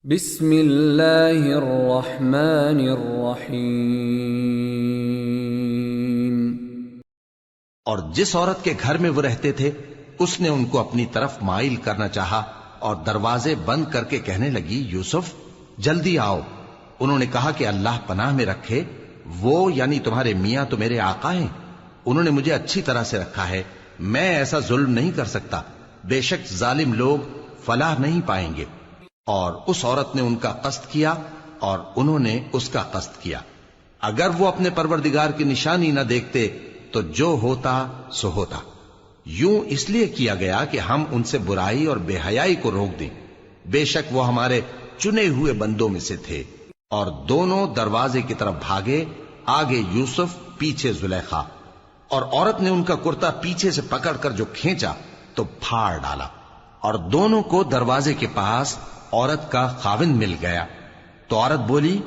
بسم اللہ الرحمن الرحیم۔ اور جس عورت کے گھر میں وہ رہتے تھے اس نے ان کو اپنی طرف مائل کرنا چاہا اور دروازے بند کر کے کہنے لگی، یوسف جلدی آؤ۔ انہوں نے کہا کہ اللہ پناہ میں رکھے، وہ یعنی تمہارے میاں تو میرے آقا ہیں، انہوں نے مجھے اچھی طرح سے رکھا ہے، میں ایسا ظلم نہیں کر سکتا، بے شک ظالم لوگ فلاح نہیں پائیں گے۔ اور اس عورت نے ان کا قصد کیا اور انہوں نے اس کا قصد کیا۔ اگر وہ اپنے پروردگار کی نشانی نہ دیکھتے تو جو ہوتا سو ہوتا۔ یوں اس لیے کیا گیا کہ ہم ان سے برائی اور بے حیائی کو روک دیں، بے شک وہ ہمارے چنے ہوئے بندوں میں سے تھے۔ اور دونوں دروازے کی طرف بھاگے، آگے یوسف پیچھے زلیخا، اور عورت نے ان کا کرتا پیچھے سے پکڑ کر جو کھینچا تو پھاڑ ڈالا، اور دونوں کو دروازے کے پاس عورت کا خاوند مل گیا۔ تو عورت بولی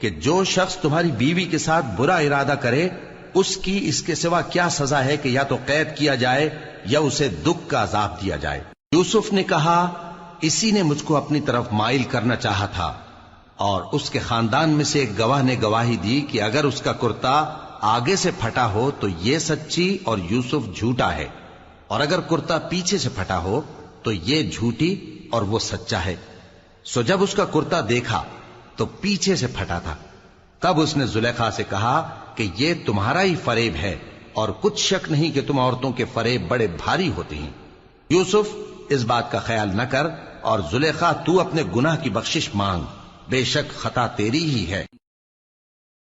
کہ جو شخص تمہاری بیوی کے ساتھ برا ارادہ کرے اس کی اس کے سوا کیا سزا ہے کہ یا تو قید کیا جائے یا اسے دکھ کا عذاب دیا جائے۔ یوسف نے کہا، اسی نے مجھ کو اپنی طرف مائل کرنا چاہا تھا۔ اور اس کے خاندان میں سے ایک گواہ نے گواہی دی کہ اگر اس کا کرتا آگے سے پھٹا ہو تو یہ سچی اور یوسف جھوٹا ہے، اور اگر کرتا پیچھے سے پھٹا ہو تو یہ جھوٹی اور وہ سچا ہے۔ سو جب اس کا کرتا دیکھا تو پیچھے سے پھٹا تھا، تب اس نے زلیخا سے کہا کہ یہ تمہارا ہی فریب ہے، اور کچھ شک نہیں کہ تم عورتوں کے فریب بڑے بھاری ہوتے ہیں۔ یوسف اس بات کا خیال نہ کر، اور زلیخا تو اپنے گناہ کی بخشش مانگ، بے شک خطا تیری ہی ہے۔